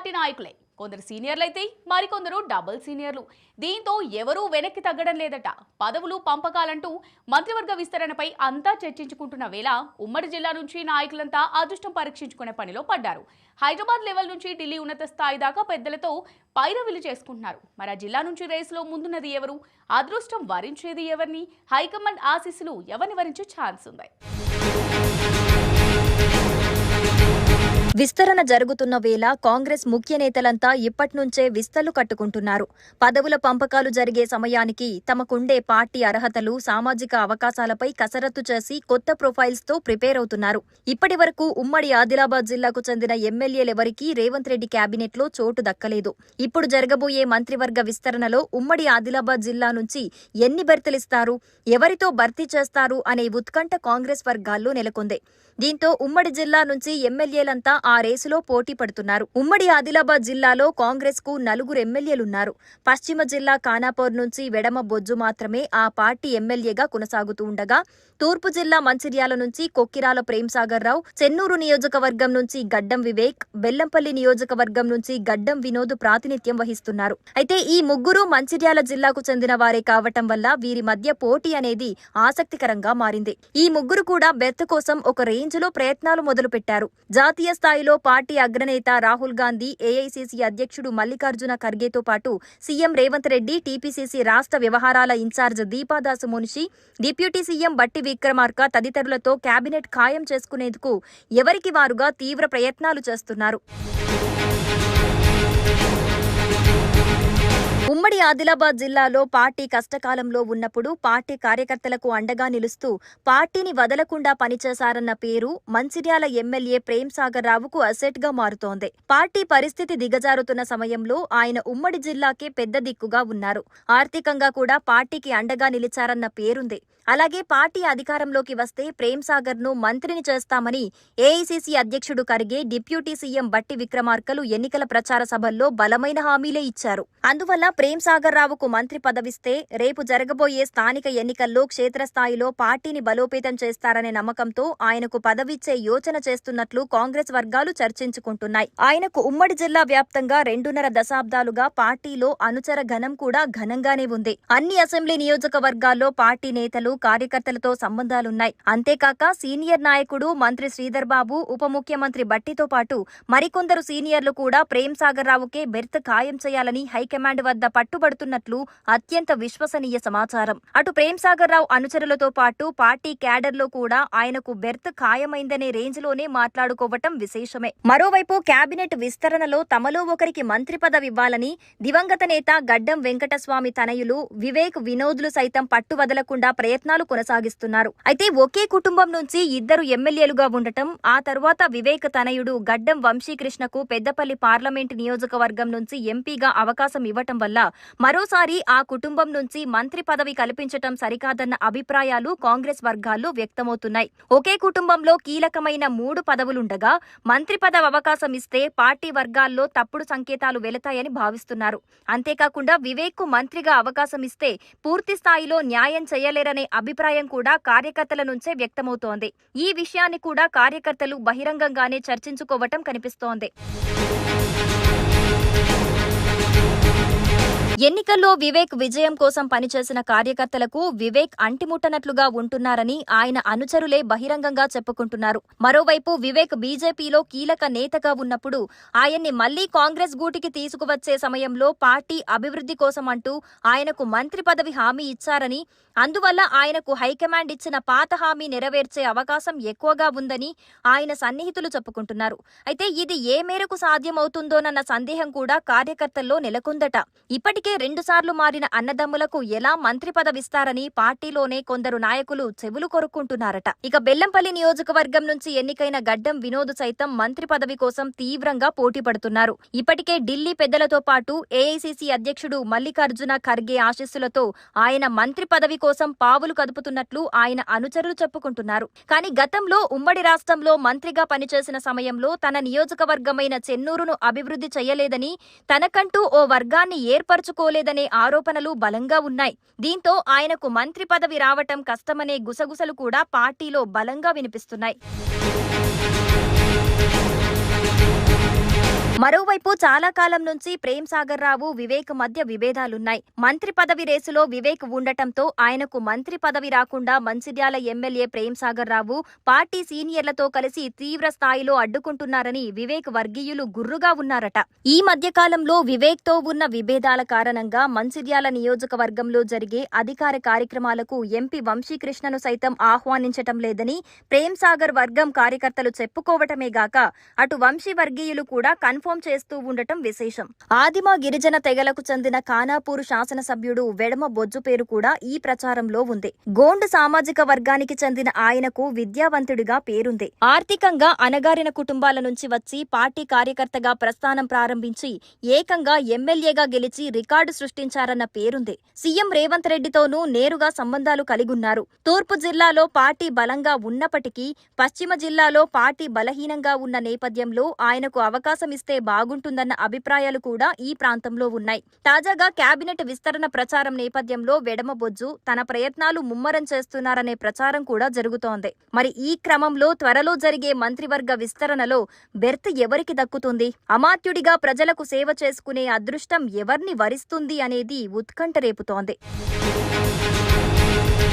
Party నాయకులే. కొందరు సీనియర్లైతే మరికొందరు డబుల్ సీనియర్లు. దీంతో ఎవరూ వెనక్కి తగ్గడం లేదట. పదవులు పంపకాలంటూ మంత్రివర్గ విస్తరణపై అంతా చర్చించుకుంటున్న వేళ ఉమ్మడి జిల్లా నుంచి నాయకులంతా అదృష్టం పరీక్షించుకునే పనిలో పడ్డారు. హైదరాబాద్ లెవెల్ నుంచి ఢిల్లీ ఉన్నత స్థాయి దాకా పెద్దలతో పైరవిలు చేసుకుంటున్నారు. మరి ఆ జిల్లా నుంచి రేసులో ముందున్నది ఎవరు? అదృష్టం వరించేది ఎవరిని? హైకమాండ్ ఆశీస్సులు ఎవరిని వరించే ఛాన్స్ ఉంది? విస్తరణ జరుగుతున్న వేళ కాంగ్రెస్ ముఖ్య నేతలంతా ఇప్పట్నుంచే విస్తళ్లు కట్టుకుంటున్నారు. పదవుల పంపకాలు జరిగే సమయానికి తమకుండే పార్టీ అర్హతలు, సామాజిక అవకాశాలపై కసరత్తు చేసి కొత్త ప్రొఫైల్స్ తో ప్రిపేర్ అవుతున్నారు. ఇప్పటి వరకు ఉమ్మడి ఆదిలాబాద్ జిల్లాకు చెందిన ఎమ్మెల్యేలెవరికీ రేవంత్ రెడ్డి కేబినెట్ లో చోటు దక్కలేదు. ఇప్పుడు జరగబోయే మంత్రివర్గ విస్తరణలో ఉమ్మడి ఆదిలాబాద్ జిల్లా నుంచి ఎన్ని బెర్తలిస్తారు, ఎవరితో భర్తీ చేస్తారు అనే ఉత్కంఠ కాంగ్రెస్ వర్గాల్లో నెలకొంది. దీంతో ఉమ్మడి జిల్లా నుంచి ఎమ్మెల్యేలంతా ఆ రేసులో పోటీ పడుతున్నారు. ఉమ్మడి ఆదిలాబాద్ జిల్లాలో కాంగ్రెస్ కు 4 ఎమ్మెల్యేలున్నారు. పశ్చిమ జిల్లా ఖానాపూర్ నుంచి వెడమ బొజ్జు మాత్రమే ఆ పార్టీ ఎమ్మెల్యేగా కొనసాగుతూ ఉండగా, తూర్పు జిల్లా మంచిర్యాల నుంచి కొక్కిరాల ప్రేమ్సాగర్ రావు, చెన్నూరు నియోజకవర్గం నుంచి గడ్డం వివేక్, బెల్లంపల్లి నియోజకవర్గం నుంచి గడ్డం వినోద్ ప్రాతినిధ్యం వహిస్తున్నారు. అయితే ఈ ముగ్గురు మంచిర్యాల జిల్లాకు చెందిన వారే కావటం వల్ల వీరి మధ్య పోటీ అనేది ఆసక్తికరంగా మారింది. ఈ ముగ్గురు కూడా బెర్త్ కోసం ఒక రేంజ్లో ప్రయత్నాలు మొదలుపెట్టారు. జాతీయ స్థాయిలో పార్టీ అగ్రనేత రాహుల్ గాంధీ, ఏఐసీసీ అధ్యక్షుడు మల్లికార్జున ఖర్గేతో పాటు సీఎం రేవంత్ రెడ్డి, టీపీసీసీ రాష్ట్ర వ్యవహారాల ఇన్ఛార్జ్ దీపాదాసు మున్షి, డిప్యూటీ సీఎం బట్టి విక్రమార్క తదితరులతో కేబినెట్ ఖాయం చేసుకునేందుకు ఎవరికి వారుగా తీవ్ర ప్రయత్నాలు చేస్తున్నారు. ఉమ్మడి ఆదిలాబాద్ జిల్లాలో పార్టీ కష్టకాలంలో ఉన్నప్పుడు పార్టీ కార్యకర్తలకు అండగా నిలుస్తూ పార్టీని వదలకుండా పనిచేశారన్న పేరు మంచిర్యాల ఎమ్మెల్యే ప్రేమ్సాగర్ రావుకు అసెట్ గా మారుతోంది. పార్టీ పరిస్థితి దిగజారుతున్న సమయంలో ఆయన ఉమ్మడి జిల్లాకే పెద్ద దిక్కుగా ఉన్నారు. ఆర్థికంగా కూడా పార్టీకి అండగా నిలిచారన్న పేరుంది. అలాగే పార్టీ అధికారంలోకి వస్తే ప్రేమ్సాగర్ ను మంత్రిని చేస్తామని ఏఐసీసీ అధ్యక్షుడు ఖర్గే, డిప్యూటీ సీఎం బట్టి విక్రమార్కలు ఎన్నికల ప్రచార సభల్లో బలమైన హామీలే ఇచ్చారు. అందువల్ల ప్రేమ్సాగర్ రావుకు మంత్రి పదవిస్తే రేపు జరగబోయే స్థానిక ఎన్నికల్లో క్షేత్రస్థాయిలో పార్టీని బలోపేతం చేస్తారనే నమ్మకంతో ఆయనకు పదవిచ్చే యోచన చేస్తున్నట్లు కాంగ్రెస్ వర్గాలు చర్చించుకుంటున్నాయి. ఆయనకు ఉమ్మడి జిల్లా వ్యాప్తంగా 2.5 దశాబ్దాలుగా పార్టీలో అనుచర ఘనం కూడా ఘనంగానే ఉంది. అన్ని అసెంబ్లీ నియోజకవర్గాల్లో పార్టీ నేతలు, కార్యకర్తలతో సంబంధాలున్నాయి. అంతేకాక సీనియర్ నాయకుడు మంత్రి శ్రీధర్ బాబు, ఉప ముఖ్యమంత్రి బట్టితో పాటు మరికొందరు సీనియర్లు కూడా ప్రేమ్సాగర్ రావుకే బెర్త్ ఖాయం చేయాలని హైకమాండ్ వద్ద పట్టుబడుతున్నట్లు అత్యంత విశ్వసనీయ సమాచారం. అటు ప్రేమ్సాగర్ రావు అనుచరులతో పాటు పార్టీ క్యాడర్లో కూడా ఆయనకు బెర్త్ ఖాయమైందనే రేంజ్ లోనే మాట్లాడుకోవటం విశేషమే. మరోవైపు కేబినెట్ విస్తరణలో తమలో ఒకరికి మంత్రి పదవి ఇవ్వాలని దివంగత నేత గడ్డం వెంకటస్వామి తనయులు వివేక్, వినోద్లు సైతం పట్టు వదలకుండా ప్రయత్నాలు కొనసాగిస్తున్నారు. అయితే ఒకే కుటుంబం నుంచి 2 ఎమ్మెల్యేలుగా ఉండటం, ఆ తర్వాత వివేక్ తనయుడు గడ్డం వంశీకృష్ణకు పెద్దపల్లి పార్లమెంటు నియోజకవర్గం నుంచి ఎంపీగా అవకాశం ఇవ్వటం వల్ల మరోసారి ఆ కుటుంబం నుంచి మంత్రి పదవి కల్పించటం సరికాదన్న అభిప్రాయాలు కాంగ్రెస్ వర్గాల్లో వ్యక్తమవుతున్నాయి. ఒకే కుటుంబంలో కీలకమైన 3 పదవులుండగా మంత్రి పదవి అవకాశం ఇస్తే పార్టీ వర్గాల్లో తప్పుడు సంకేతాలు వెళతాయని భావిస్తున్నారు. అంతేకాకుండా వివేక్ కు మంత్రిగా అవకాశం ఇస్తే పూర్తి స్థాయిలో న్యాయం చేయలేరనే అభిప్రాయం కూడా కార్యకర్తల నుంచే వ్యక్తమవుతోంది. ఈ విషయాన్ని కూడా కార్యకర్తలు బహిరంగంగానే చర్చించుకోవటం కనిపిస్తోంది. ఎన్నికల్లో వివేక్ విజయం కోసం పనిచేసిన కార్యకర్తలకు వివేక్ అంటిముట్టనట్లుగా ఉంటున్నారని ఆయన అనుచరులే బహిరంగంగా చెప్పుకుంటున్నారు. మరోవైపు వివేక్ బీజేపీలో కీలక నేతగా ఉన్నప్పుడు ఆయన్ని మళ్లీ కాంగ్రెస్ గూటికి తీసుకువచ్చే సమయంలో పార్టీ అభివృద్ధి కోసం అంటూ ఆయనకు మంత్రి పదవి హామీ ఇచ్చారని, అందువల్ల ఆయనకు హైకమాండ్ ఇచ్చిన పాత హామీ నెరవేర్చే అవకాశం ఎక్కువగా ఉందని ఆయన సన్నిహితులు చెప్పుకుంటున్నారు. అయితే ఇది ఏ మేరకు సాధ్యమవుతుందోనన్న సందేహం కూడా కార్యకర్తల్లో నెలకొందట. ఇప్పటికే 2 సార్లు మారిన అన్నదమ్ములకు ఎలా మంత్రి పదవిస్తారని పార్టీలోనే కొందరు నాయకులు చెవులు కొరుక్కుంటున్నారట. ఇక బెల్లంపల్లి నియోజకవర్గం నుంచి ఎన్నికైన గడ్డం వినోద్ సైతం మంత్రి పదవి కోసం తీవ్రంగా పోటీ పడుతున్నారు. ఇప్పటికే ఢిల్లీ పెద్దలతో పాటు ఏఐసీసీ అధ్యక్షుడు మల్లికార్జున ఖర్గే ఆశీస్సులతో ఆయన మంత్రి పదవి కోసం పావులు కదుపుతున్నట్లు ఆయన అనుచరులు చెప్పుకుంటున్నారు. కానీ గతంలో ఉమ్మడి రాష్ట్రంలో మంత్రిగా పనిచేసిన సమయంలో తన నియోజకవర్గమైన చెన్నూరును అభివృద్ధి చేయలేదని, తనకంటూ ఓ వర్గాన్ని ఏర్పరచుకోలేదనే ఆరోపణలు బలంగా ఉన్నాయి. దీంతో ఆయనకు మంత్రి పదవి రావటం కష్టమనే గుసగుసలు కూడా పార్టీలో బలంగా వినిపిస్తున్నాయి. మరోవైపు చాలా కాలం నుంచి ప్రేమ్ సాగర్ రావు వివేక్ మధ్య విభేదాలున్నాయి. మంత్రి పదవి రేసులో వివేక్ ఉండటంతో ఆయనకు మంత్రి పదవి రాకుండా మంచిర్యాల ఎమ్మెల్యే ప్రేమ్ సాగర్ రావు పార్టీ సీనియర్లతో కలిసి తీవ్ర స్థాయిలో అడ్డుకుంటున్నారని వివేక్ వర్గీయులు గుర్రుగా ఉన్నారట. ఈ మధ్య కాలంలో వివేక్ తో ఉన్న విభేదాల కారణంగా మంచిర్యాల నియోజకవర్గంలో జరిగే అధికార కార్యక్రమాలకు ఎంపీ వంశీకృష్ణను సైతం ఆహ్వానించటం లేదని ప్రేమ్ సాగర్ వర్గం కార్యకర్తలు చెప్పుకోవటమే గాక అటు వంశీ వర్గీయులు కూడా కన్ఫర్మ్ చేస్తూ ఉండటం విశేషం. ఆదిమ గిరిజన తెగలకు చెందిన ఖానాపూర్ శాసనసభ్యుడు వెడమ బొజ్జు పేరు కూడా ఈ ప్రచారంలో ఉంది. గోండ్ సామాజిక వర్గానికి చెందిన ఆయనకు విద్యావంతుడిగా పేరుంది. ఆర్థికంగా అణగారిన కుటుంబాల నుంచి వచ్చి పార్టీ కార్యకర్తగా ప్రస్థానం ప్రారంభించి ఏకంగా ఎమ్మెల్యేగా గెలిచి రికార్డు సృష్టించారన్న పేరుంది. సీఎం రేవంత్ రెడ్డితోనూ నేరుగా సంబంధాలు కలిగున్నారు. తూర్పు జిల్లాలో పార్టీ బలంగా ఉన్నప్పటికీ పశ్చిమ జిల్లాలో పార్టీ బలహీనంగా ఉన్న నేపథ్యంలో ఆయనకు అవకాశం ఇస్తే బాగుంటుందన్న అభిప్రాయాలు కూడా ఈ ప్రాంతంలో ఉన్నాయి. తాజాగా కేబినెట్ విస్తరణ ప్రచారం నేపథ్యంలో వెడమబొజ్జు తన ప్రయత్నాలు ముమ్మరం చేస్తున్నారనే ప్రచారం కూడా జరుగుతోంది. మరి ఈ క్రమంలో త్వరలో జరిగే మంత్రివర్గ విస్తరణలో బెర్త్ ఎవరికి దక్కుతుంది? అమాత్యుడిగా ప్రజలకు సేవ చేసుకునే అదృష్టం ఎవర్ని వరిస్తుంది అనేది ఉత్కంఠ రేపుతోంది.